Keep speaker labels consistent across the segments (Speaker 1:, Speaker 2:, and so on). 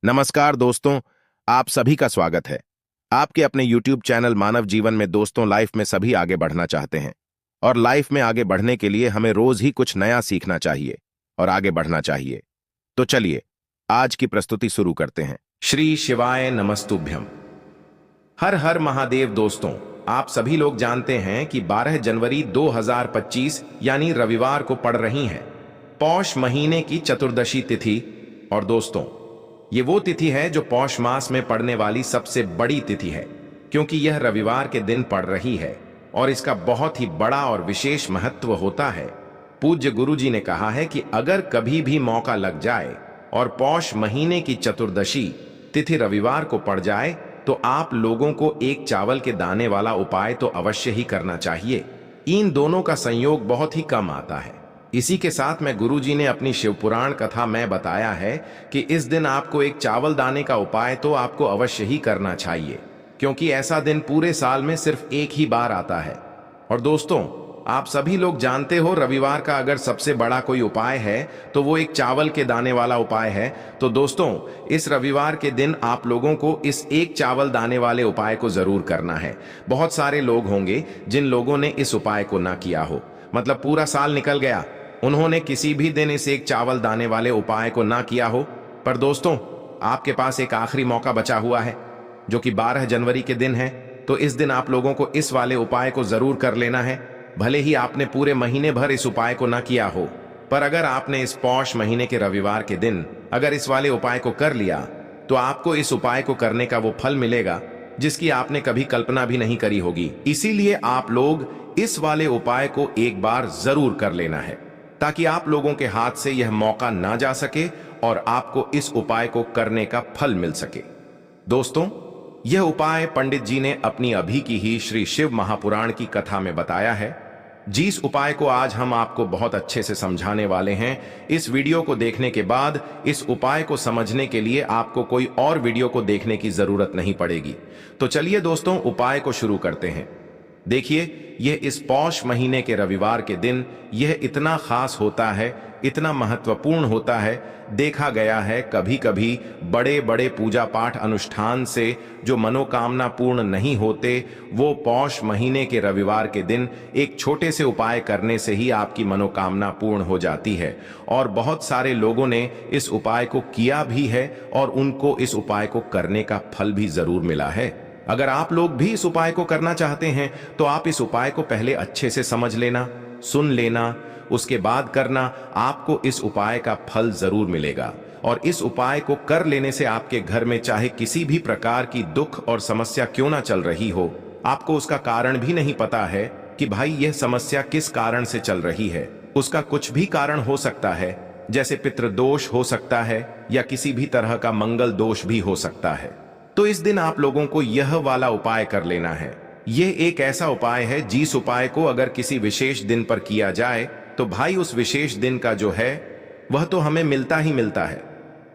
Speaker 1: नमस्कार दोस्तों, आप सभी का स्वागत है। आपके अपने YouTube चैनल मानव जीवन में दोस्तों लाइफ में सभी आगे बढ़ना चाहते हैं और लाइफ में आगे बढ़ने के लिए हमें रोज ही कुछ नया सीखना चाहिए और आगे बढ़ना चाहिए। तो चलिए आज की प्रस्तुति शुरू करते हैं। श्री शिवाय नमस्तुभ्यम। हर हर महादेव। दोस्तों, आप सभी लोग जानते हैं कि 12 जनवरी 2025 यानी रविवार को पड़ रही है पौष महीने की चतुर्दशी तिथि। और दोस्तों, ये वो तिथि है जो पौष मास में पड़ने वाली सबसे बड़ी तिथि है, क्योंकि यह रविवार के दिन पड़ रही है और इसका बहुत ही बड़ा और विशेष महत्व होता है। पूज्य गुरुजी ने कहा है कि अगर कभी भी मौका लग जाए और पौष महीने की चतुर्दशी तिथि रविवार को पड़ जाए तो आप लोगों को एक चावल के दाने वाला उपाय तो अवश्य ही करना चाहिए। इन दोनों का संयोग बहुत ही कम आता है। इसी के साथ में गुरुजी ने अपनी शिवपुराण कथा में बताया है कि इस दिन आपको एक चावल दाने का उपाय तो आपको अवश्य ही करना चाहिए, क्योंकि ऐसा दिन पूरे साल में सिर्फ एक ही बार आता है। और दोस्तों, आप सभी लोग जानते हो रविवार का अगर सबसे बड़ा कोई उपाय है तो वो एक चावल के दाने वाला उपाय है। तो दोस्तों, इस रविवार के दिन आप लोगों को इस एक चावल दाने वाले उपाय को जरूर करना है। बहुत सारे लोग होंगे जिन लोगों ने इस उपाय को ना किया हो, मतलब पूरा साल निकल गया, उन्होंने किसी भी दिन इस एक चावल दाने वाले उपाय को ना किया हो। पर दोस्तों, आपके पास एक आखिरी मौका बचा हुआ है जो कि 12 जनवरी के दिन है। तो इस दिन आप लोगों को इस वाले उपाय को जरूर कर लेना है। भले ही आपने पूरे महीने भर इस उपाय को ना किया हो, पर अगर आपने इस पौष महीने के रविवार के दिन अगर इस वाले उपाय को कर लिया तो आपको इस उपाय को करने का वो फल मिलेगा जिसकी आपने कभी कल्पना भी नहीं करी होगी। इसीलिए आप लोग इस वाले उपाय को एक बार जरूर कर लेना है, ताकि आप लोगों के हाथ से यह मौका ना जा सके और आपको इस उपाय को करने का फल मिल सके। दोस्तों, यह उपाय पंडित जी ने अपनी अभी की ही श्री शिव महापुराण की कथा में बताया है। जिस उपाय को आज हम आपको बहुत अच्छे से समझाने वाले हैं, इस वीडियो को देखने के बाद इस उपाय को समझने के लिए आपको कोई और वीडियो को देखने की जरूरत नहीं पड़ेगी। तो चलिए दोस्तों, उपाय को शुरू करते हैं। देखिए, यह इस पौष महीने के रविवार के दिन यह इतना खास होता है, इतना महत्वपूर्ण होता है। देखा गया है कभी कभी बड़े बड़े पूजा पाठ अनुष्ठान से जो मनोकामना पूर्ण नहीं होते, वो पौष महीने के रविवार के दिन एक छोटे से उपाय करने से ही आपकी मनोकामना पूर्ण हो जाती है। और बहुत सारे लोगों ने इस उपाय को किया भी है और उनको इस उपाय को करने का फल भी जरूर मिला है। अगर आप लोग भी इस उपाय को करना चाहते हैं तो आप इस उपाय को पहले अच्छे से समझ लेना, सुन लेना, उसके बाद करना। आपको इस उपाय का फल जरूर मिलेगा। और इस उपाय को कर लेने से आपके घर में चाहे किसी भी प्रकार की दुख और समस्या क्यों ना चल रही हो, आपको उसका कारण भी नहीं पता है कि भाई यह समस्या किस कारण से चल रही है, उसका कुछ भी कारण हो सकता है, जैसे पितृदोष हो सकता है या किसी भी तरह का मंगल दोष भी हो सकता है। तो इस दिन आप लोगों को यह वाला उपाय कर लेना है। यह एक ऐसा उपाय है जिस उपाय को अगर किसी विशेष दिन पर किया जाए तो भाई उस विशेष दिन का जो है वह तो हमें मिलता ही मिलता है,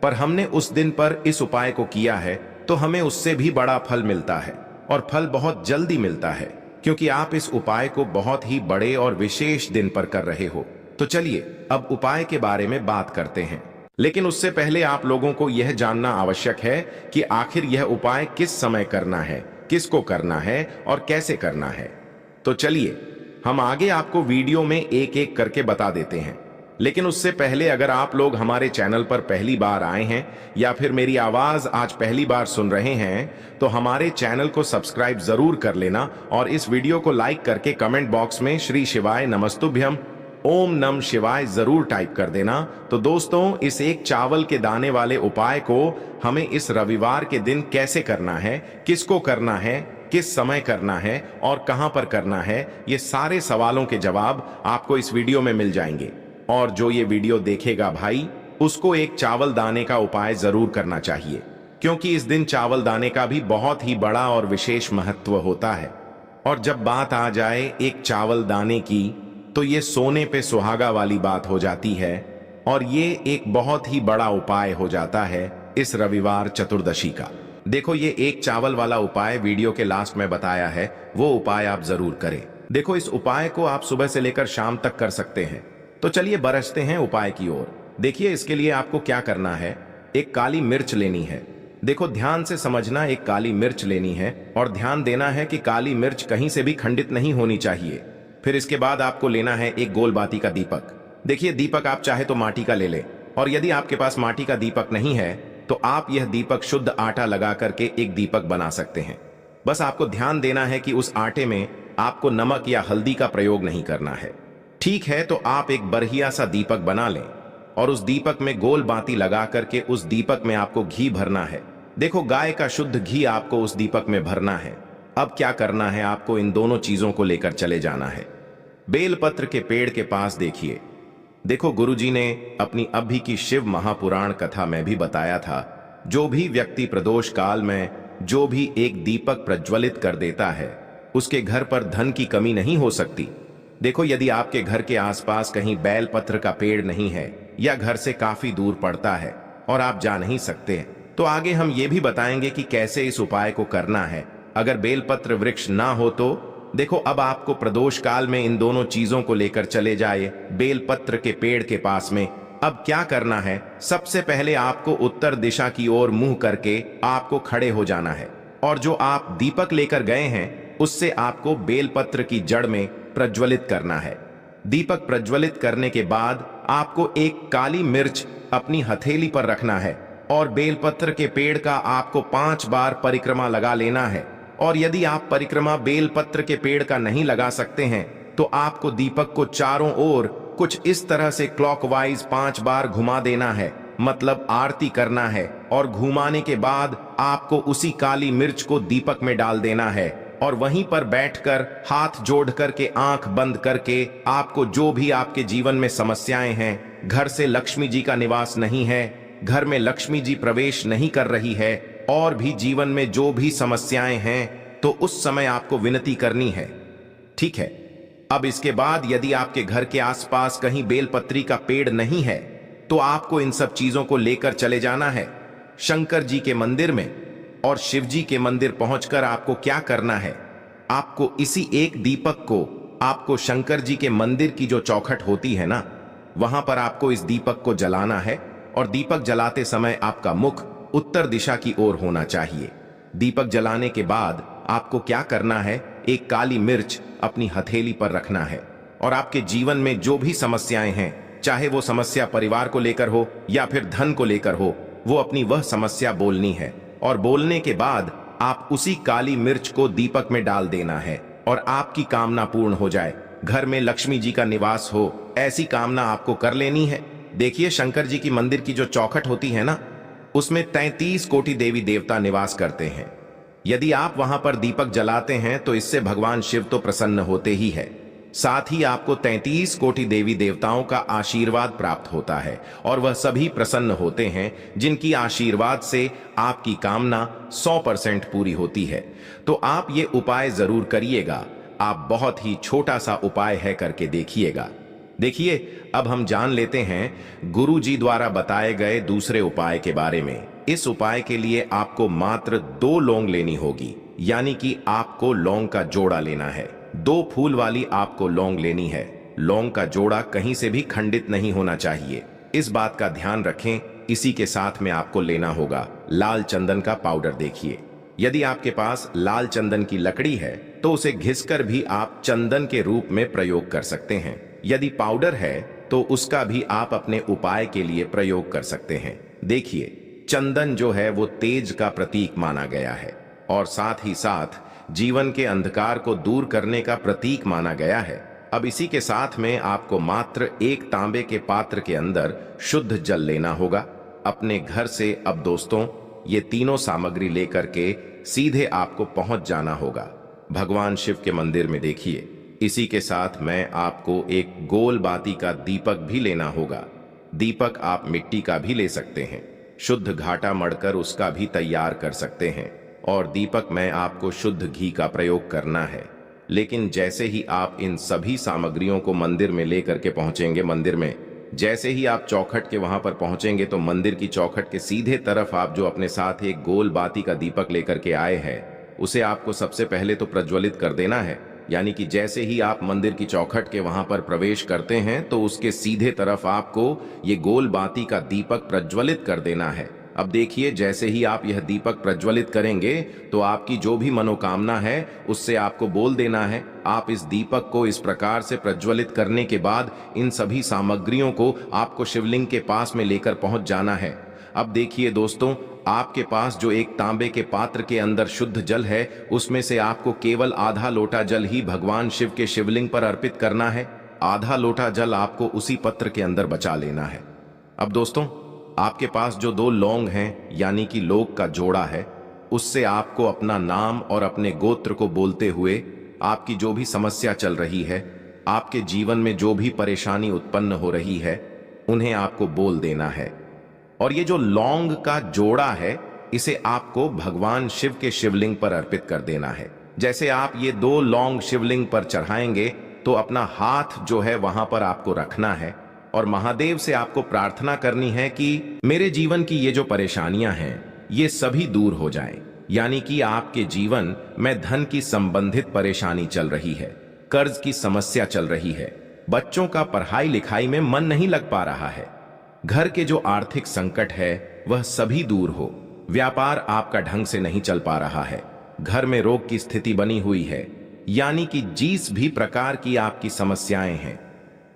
Speaker 1: पर हमने उस दिन पर इस उपाय को किया है तो हमें उससे भी बड़ा फल मिलता है और फल बहुत जल्दी मिलता है, क्योंकि आप इस उपाय को बहुत ही बड़े और विशेष दिन पर कर रहे हो। तो चलिए अब उपाय के बारे में बात करते हैं, लेकिन उससे पहले आप लोगों को यह जानना आवश्यक है कि आखिर यह उपाय किस समय करना है, किसको करना है और कैसे करना है। तो चलिए हम आगे आपको वीडियो में एक एक करके बता देते हैं। लेकिन उससे पहले अगर आप लोग हमारे चैनल पर पहली बार आए हैं या फिर मेरी आवाज आज पहली बार सुन रहे हैं तो हमारे चैनल को सब्सक्राइब जरूर कर लेना और इस वीडियो को लाइक करके कमेंट बॉक्स में श्री शिवाय नमस्तुभ्यम ओम नम शिवाय जरूर टाइप कर देना। तो दोस्तों, इस एक चावल के दाने वाले उपाय को हमें इस रविवार के दिन कैसे करना है, किसको करना है, किस समय करना है और कहां पर करना है, ये सारे सवालों के जवाब आपको इस वीडियो में मिल जाएंगे। और जो ये वीडियो देखेगा भाई, उसको एक चावल दाने का उपाय जरूर करना चाहिए, क्योंकि इस दिन चावल दाने का भी बहुत ही बड़ा और विशेष महत्व होता है। और जब बात आ जाए एक चावल दाने की, तो ये सोने पे सुहागा वाली बात हो जाती है और ये एक बहुत ही बड़ा उपाय हो जाता है इस रविवार चतुर्दशी का। देखो, ये एक चावल वाला उपाय वीडियो के लास्ट में बताया है, वो उपाय आप जरूर करें। देखो, इस उपाय को आप सुबह से लेकर शाम तक कर सकते हैं। तो चलिए बरसते हैं उपाय की ओर। देखिए, इसके लिए आपको क्या करना है, एक काली मिर्च लेनी है। देखो ध्यान से समझना, एक काली मिर्च लेनी है और ध्यान देना है कि काली मिर्च कहीं से भी खंडित नहीं होनी चाहिए। फिर इसके बाद आपको लेना है एक गोल बाती का दीपक। देखिए दीपक आप चाहे तो माटी का ले ले, और यदि आपके पास माटी का दीपक नहीं है तो आप यह दीपक शुद्ध आटा लगा करके एक दीपक बना सकते हैं। बस आपको ध्यान देना है कि उस आटे में आपको नमक या हल्दी का प्रयोग नहीं करना है। ठीक है, तो आप एक बढ़िया सा दीपक बना लें और उस दीपक में गोल बाती लगा करके उस दीपक में आपको घी भरना है। देखो गाय का शुद्ध घी आपको उस दीपक में भरना है। अब क्या करना है, आपको इन दोनों चीजों को लेकर चले जाना है। बेलपत्र के पेड़ के पास देखिए। देखो गुरुजी ने अपनी अभी की शिव महापुराण कथा में भी बताया था, जो भी व्यक्ति प्रदोष काल में जो भी एक दीपक प्रज्वलित कर देता है उसके घर पर धन की कमी नहीं हो सकती। देखो यदि आपके घर के आसपास कहीं बेलपत्र का पेड़ नहीं है या घर से काफी दूर पड़ता है और आप जा नहीं सकते, तो आगे हम ये भी बताएंगे कि कैसे इस उपाय को करना है। अगर बेलपत्र वृक्ष ना हो तो देखो अब आपको प्रदोष काल में इन दोनों चीजों को लेकर चले जाए बेलपत्र के पेड़ के पास में। अब क्या करना है, सबसे पहले आपको उत्तर दिशा की ओर मुंह करके आपको खड़े हो जाना है और जो आप दीपक लेकर गए हैं उससे आपको बेलपत्र की जड़ में प्रज्वलित करना है। दीपक प्रज्वलित करने के बाद आपको एक काली मिर्च अपनी हथेली पर रखना है और बेलपत्र के पेड़ का आपको 5 बार परिक्रमा लगा लेना है। और यदि आप परिक्रमा बेलपत्र के पेड़ का नहीं लगा सकते हैं तो आपको दीपक को चारों ओर कुछ इस तरह से क्लॉकवाइज 5 बार घुमा देना है, मतलब आरती करना है। और घुमाने के बाद आपको उसी काली मिर्च को दीपक में डाल देना है और वहीं पर बैठकर हाथ जोड़ करके आंख बंद करके आपको जो भी आपके जीवन में समस्याएं हैं, घर से लक्ष्मी जी का निवास नहीं है, घर में लक्ष्मी जी प्रवेश नहीं कर रही है, और भी जीवन में जो भी समस्याएं हैं, तो उस समय आपको विनती करनी है। ठीक है, अब इसके बाद यदि आपके घर के आसपास कहीं बेलपत्री का पेड़ नहीं है तो आपको इन सब चीजों को लेकर चले जाना है शंकर जी के मंदिर में। और शिव जी के मंदिर पहुंचकर आपको क्या करना है, आपको इसी एक दीपक को आपको शंकर जी के मंदिर की जो चौखट होती है ना, वहां पर आपको इस दीपक को जलाना है। और दीपक जलाते समय आपका मुख उत्तर दिशा की ओर होना चाहिए। दीपक जलाने के बाद आपको क्या करना है, एक काली मिर्च अपनी हथेली पर रखना है और आपके जीवन में जो भी समस्याएं हैं, चाहे वो समस्या परिवार को लेकर हो या फिर धन को लेकर हो, वो अपनी वह समस्या बोलनी है। और बोलने के बाद आप उसी काली मिर्च को दीपक में डाल देना है और आपकी कामना पूर्ण हो जाए, घर में लक्ष्मी जी का निवास हो, ऐसी कामना आपको कर लेनी है। देखिए शंकर जी की मंदिर की जो चौखट होती है ना, उसमें 33 कोटि देवी देवता निवास करते हैं। यदि आप वहां पर दीपक जलाते हैं तो इससे भगवान शिव तो प्रसन्न होते ही है, साथ ही आपको 33 कोटि देवी देवताओं का आशीर्वाद प्राप्त होता है और वह सभी प्रसन्न होते हैं जिनकी आशीर्वाद से आपकी कामना 100% पूरी होती है। तो आप ये उपाय जरूर करिएगा। आप बहुत ही छोटा सा उपाय है, करके देखिएगा। देखिए अब हम जान लेते हैं गुरु जी द्वारा बताए गए दूसरे उपाय के बारे में। इस उपाय के लिए आपको मात्र 2 लौंग लेनी होगी, यानी कि आपको लौंग का जोड़ा लेना है। 2 फूल वाली आपको लौंग लेनी है। लौंग का जोड़ा कहीं से भी खंडित नहीं होना चाहिए, इस बात का ध्यान रखें। इसी के साथ में आपको लेना होगा लाल चंदन का पाउडर। देखिए यदि आपके पास लाल चंदन की लकड़ी है तो उसे घिसकर भी आप चंदन के रूप में प्रयोग कर सकते हैं। यदि पाउडर है तो उसका भी आप अपने उपाय के लिए प्रयोग कर सकते हैं। देखिए चंदन जो है वो तेज का प्रतीक माना गया है और साथ ही साथ जीवन के अंधकार को दूर करने का प्रतीक माना गया है। अब इसी के साथ में आपको मात्र 1 तांबे के पात्र के अंदर शुद्ध जल लेना होगा अपने घर से। अब दोस्तों ये तीनों सामग्री लेकर के सीधे आपको पहुंच जाना होगा भगवान शिव के मंदिर में। देखिए इसी के साथ में आपको एक गोल बाती का दीपक भी लेना होगा। दीपक आप मिट्टी का भी ले सकते हैं, शुद्ध घाटा मढ़कर उसका भी तैयार कर सकते हैं। और दीपक में आपको शुद्ध घी का प्रयोग करना है। लेकिन जैसे ही आप इन सभी सामग्रियों को मंदिर में लेकर के पहुंचेंगे, मंदिर में जैसे ही आप चौखट के वहां पर पहुंचेंगे तो मंदिर की चौखट के सीधे तरफ आप जो अपने साथ एक गोल बाती का दीपक लेकर के आए हैं, उसे आपको सबसे पहले तो प्रज्वलित कर देना है। यानी कि जैसे ही आप मंदिर की चौखट के वहां पर प्रवेश करते हैं तो उसके सीधे तरफ आपको ये गोल बाती का दीपक प्रज्वलित कर देना है। अब देखिए, जैसे ही आप यह दीपक प्रज्वलित करेंगे तो आपकी जो भी मनोकामना है उससे आपको बोल देना है। आप इस दीपक को इस प्रकार से प्रज्वलित करने के बाद इन सभी सामग्रियों को आपको शिवलिंग के पास में लेकर पहुंच जाना है। अब देखिए दोस्तों, आपके पास जो एक तांबे के पात्र के अंदर शुद्ध जल है, उसमें से आपको केवल आधा लोटा जल ही भगवान शिव के शिवलिंग पर अर्पित करना है। आधा लोटा जल आपको उसी पत्र के अंदर बचा लेना है। अब दोस्तों, आपके पास जो 2 लौंग हैं, यानी कि लौंग का जोड़ा है, उससे आपको अपना नाम और अपने गोत्र को बोलते हुए आपकी जो भी समस्या चल रही है, आपके जीवन में जो भी परेशानी उत्पन्न हो रही है, उन्हें आपको बोल देना है। और ये जो लौंग का जोड़ा है, इसे आपको भगवान शिव के शिवलिंग पर अर्पित कर देना है। जैसे आप ये 2 लौंग शिवलिंग पर चढ़ाएंगे तो अपना हाथ जो है वहां पर आपको रखना है और महादेव से आपको प्रार्थना करनी है कि मेरे जीवन की ये जो परेशानियां हैं, ये सभी दूर हो जाएं। यानी कि आपके जीवन में धन की संबंधित परेशानी चल रही है, कर्ज की समस्या चल रही है, बच्चों का पढ़ाई लिखाई में मन नहीं लग पा रहा है, घर के जो आर्थिक संकट है वह सभी दूर हो, व्यापार आपका ढंग से नहीं चल पा रहा है, घर में रोग की स्थिति बनी हुई है, यानी कि जिस भी प्रकार की आपकी समस्याएं हैं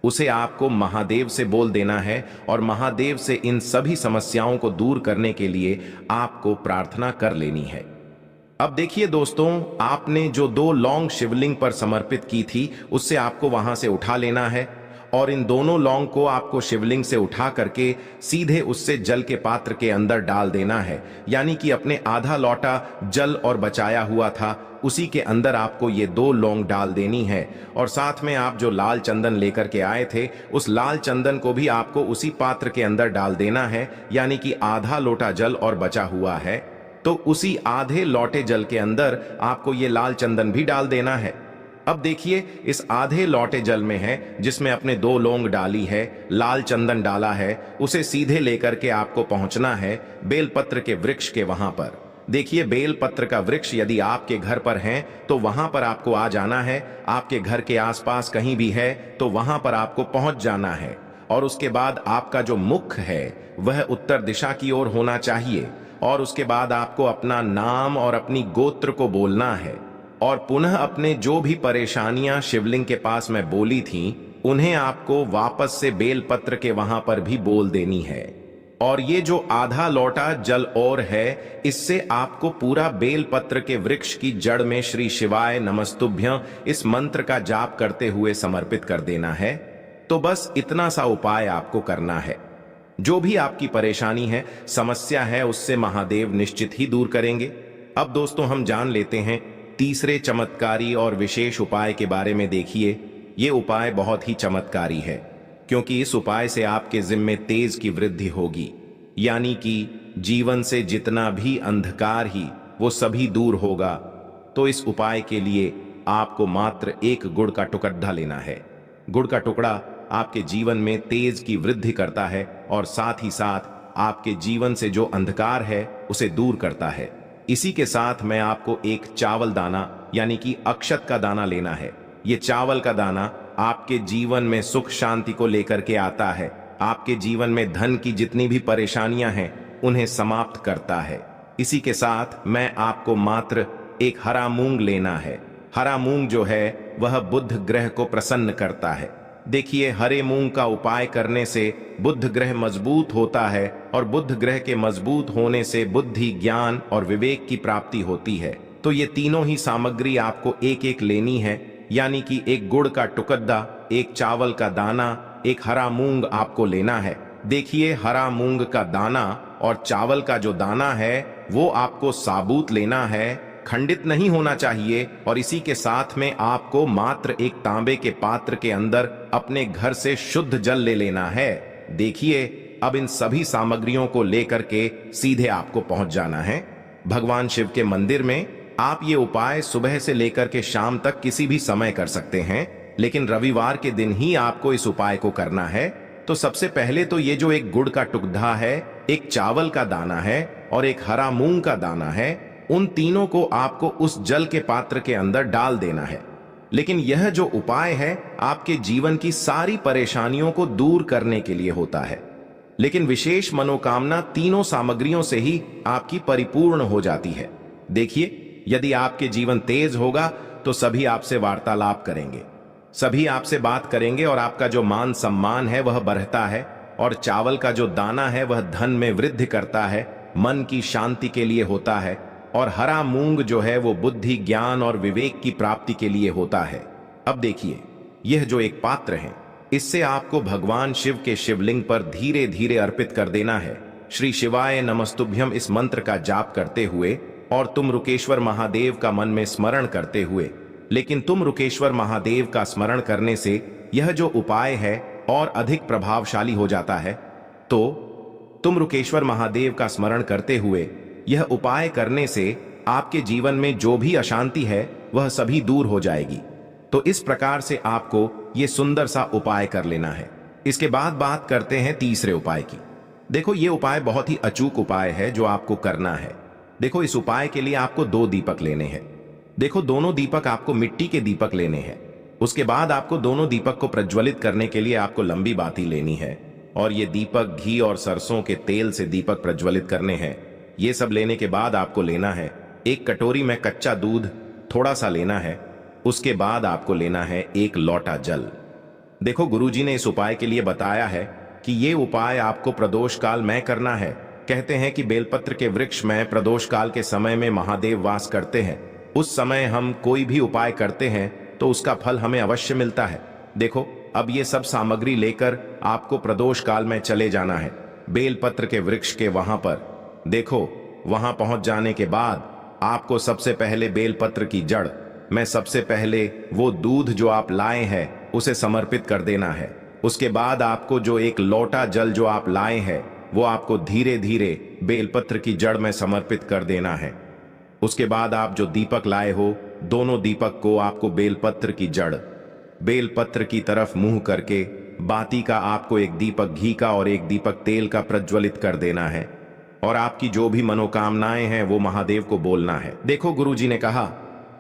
Speaker 1: उसे आपको महादेव से बोल देना है और महादेव से इन सभी समस्याओं को दूर करने के लिए आपको प्रार्थना कर लेनी है। अब देखिए दोस्तों, आपने जो 2 लौंग शिवलिंग पर समर्पित की थी, उससे आपको वहां से उठा लेना है और इन दोनों लौंग को आपको शिवलिंग से उठा करके सीधे उससे जल के पात्र के अंदर डाल देना है। यानी कि अपने आधा लोटा जल और बचाया हुआ था, उसी के अंदर आपको ये 2 लौंग डाल देनी है। और साथ में आप जो लाल चंदन लेकर के आए थे, उस लाल चंदन को भी आपको उसी पात्र के अंदर डाल देना है। यानी कि आधा लोटा जल और बचा हुआ है, तो उसी आधे लोटे जल के अंदर आपको ये लाल चंदन भी डाल देना है। अब देखिए, इस आधे लोटे जल में है, जिसमें अपने 2 लौंग डाली है, लाल चंदन डाला है, उसे सीधे लेकर के आपको पहुंचना है बेलपत्र के वृक्ष के वहां पर। देखिए, बेलपत्र का वृक्ष यदि आपके घर पर है तो वहां पर आपको आ जाना है। आपके घर के आसपास कहीं भी है तो वहां पर आपको पहुंच जाना है। और उसके बाद आपका जो मुख है वह उत्तर दिशा की ओर होना चाहिए। और उसके बाद आपको अपना नाम और अपनी गोत्र को बोलना है और पुनः अपने जो भी परेशानियां शिवलिंग के पास में बोली थीं, उन्हें आपको वापस से बेलपत्र के वहां पर भी बोल देनी है। और ये जो आधा लोटा जल और है, इससे आपको पूरा बेलपत्र के वृक्ष की जड़ में श्री शिवाय नमस्तुभ्यं इस मंत्र का जाप करते हुए समर्पित कर देना है। तो बस इतना सा उपाय आपको करना है। जो भी आपकी परेशानी है, समस्या है, उससे महादेव निश्चित ही दूर करेंगे। अब दोस्तों, हम जान लेते हैं तीसरे चमत्कारी और विशेष उपाय के बारे में। देखिए, ये उपाय बहुत ही चमत्कारी है, क्योंकि इस उपाय से आपके जिम्मे तेज की वृद्धि होगी। यानी कि जीवन से जितना भी अंधकार ही वो सभी दूर होगा। तो इस उपाय के लिए आपको मात्र 1 गुड़ का टुकड़ा लेना है। गुड़ का टुकड़ा आपके जीवन में तेज की वृद्धि करता है और साथ ही साथ आपके जीवन से जो अंधकार है उसे दूर करता है। इसी के साथ मैं आपको एक चावल दाना यानी कि अक्षत का दाना लेना है। ये चावल का दाना आपके जीवन में सुख शांति को लेकर के आता है। आपके जीवन में धन की जितनी भी परेशानियां हैं उन्हें समाप्त करता है। इसी के साथ मैं आपको मात्र एक हरा मूंग लेना है। हरा मूंग जो है वह बुध ग्रह को प्रसन्न करता है। देखिए, हरे मूंग का उपाय करने से बुध ग्रह मजबूत होता है और बुध ग्रह के मजबूत होने से बुद्धि, ज्ञान और विवेक की प्राप्ति होती है। तो ये तीनों ही सामग्री आपको एक एक लेनी है। यानी कि 1 गुड़ का टुकड़ा, 1 चावल का दाना, 1 हरा मूंग आपको लेना है। देखिए, हरा मूंग का दाना और चावल का जो दाना है वो आपको साबुत लेना है, खंडित नहीं होना चाहिए। और इसी के साथ में आपको मात्र एक तांबे के पात्र के अंदर अपने घर से शुद्ध जल ले लेना है। देखिए, अब इन सभी सामग्रियों को लेकर के सीधे आपको पहुंच जाना है भगवान शिव के मंदिर में। आप ये उपाय सुबह से लेकर के शाम तक किसी भी समय कर सकते हैं, लेकिन रविवार के दिन ही आपको इस उपाय को करना है। तो सबसे पहले तो ये जो 1 गुड़ का टुकड़ा है, 1 चावल का दाना है और 1 हरा मूंग का दाना है, उन तीनों को आपको उस जल के पात्र के अंदर डाल देना है। लेकिन यह जो उपाय है आपके जीवन की सारी परेशानियों को दूर करने के लिए होता है। लेकिन विशेष मनोकामना तीनों सामग्रियों से ही आपकी परिपूर्ण हो जाती है। देखिए, यदि आपके जीवन तेज होगा तो सभी आपसे वार्तालाप करेंगे, सभी आपसे बात करेंगे और आपका जो मान सम्मान है वह बढ़ता है, और चावल का जो दाना है वह धन में वृद्धि करता है, मन की शांति के लिए होता है, और हरा मूंग जो है वो बुद्धि, ज्ञान और विवेक की प्राप्ति के लिए होता है। अब देखिए, यह जो एक पात्र है, इससे आपको भगवान शिव के शिवलिंग पर धीरे धीरे अर्पित कर देना है। श्री शिवाय नमस्तुभ्यम इस मंत्र का जाप करते हुए और तुम रुकेश्वर महादेव का मन में स्मरण करते हुए। लेकिन तुम रुकेश्वर महादेव का स्मरण करने से यह जो उपाय है और अधिक प्रभावशाली हो जाता है। तो तुम रुकेश्वर महादेव का स्मरण करते हुए यह उपाय करने से आपके जीवन में जो भी अशांति है वह सभी दूर हो जाएगी। तो इस प्रकार से आपको ये सुंदर सा उपाय कर लेना है। इसके बाद बात करते हैं तीसरे उपाय की। देखो, ये उपाय बहुत ही अचूक उपाय है जो आपको करना है। देखो, इस उपाय के लिए आपको 2 दीपक लेने हैं। देखो, दोनों दीपक आपको मिट्टी के दीपक लेने हैं। उसके बाद आपको दोनों दीपक को प्रज्वलित करने के लिए आपको लंबी बाती लेनी है, और ये दीपक घी और सरसों के तेल से दीपक प्रज्वलित करने हैं। ये सब लेने के बाद आपको लेना है एक कटोरी में कच्चा दूध थोड़ा सा लेना है। उसके बाद आपको लेना है 1 लोटा जल। देखो, गुरुजी ने इस उपाय के लिए बताया है कि ये उपाय आपको प्रदोष काल में करना है। कहते हैं कि बेलपत्र के वृक्ष में प्रदोष काल के समय में महादेव वास करते हैं। उस समय हम कोई भी उपाय करते हैं तो उसका फल हमें अवश्य मिलता है। देखो, अब ये सब सामग्री लेकर आपको प्रदोष काल में चले जाना है बेलपत्र के वृक्ष के वहां पर। देखो, वहां पहुंच जाने के बाद आपको सबसे पहले बेलपत्र की जड़ में सबसे पहले वो दूध जो आप लाए हैं उसे समर्पित कर देना है। उसके बाद आपको जो 1 लोटा जल जो आप लाए हैं वो आपको धीरे धीरे बेलपत्र की जड़ में समर्पित कर देना है। उसके बाद आप जो दीपक लाए हो, दोनों दीपक को आपको बेलपत्र की जड़, बेलपत्र की तरफ मुंह करके बाती का आपको 1 दीपक घी का और 1 दीपक तेल का प्रज्वलित कर देना है, और आपकी जो भी मनोकामनाएं हैं वो महादेव को बोलना है। देखो, गुरुजी ने कहा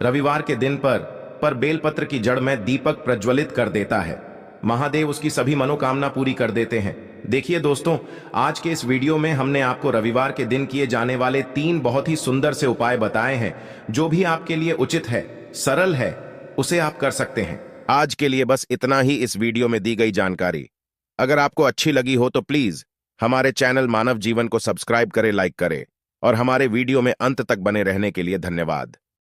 Speaker 1: रविवार के दिन पर बेलपत्र की जड़ में दीपक प्रज्वलित कर देता है, महादेव उसकी सभी मनोकामना पूरी कर देते हैं। देखिए दोस्तों, आज के इस वीडियो में हमने आपको रविवार के दिन किए जाने वाले 3 बहुत ही सुंदर से उपाय बताए हैं। जो भी आपके लिए उचित है, सरल है, उसे आप कर सकते हैं। आज के लिए बस इतना ही इस वीडियो में दी गई जानकारी। अगर आपको अच्छी लगी हो तो प्लीज हमारे चैनल मानव जीवन को सब्सक्राइब करें, लाइक करें, और हमारे वीडियो में अंत तक बने रहने के लिए धन्यवाद।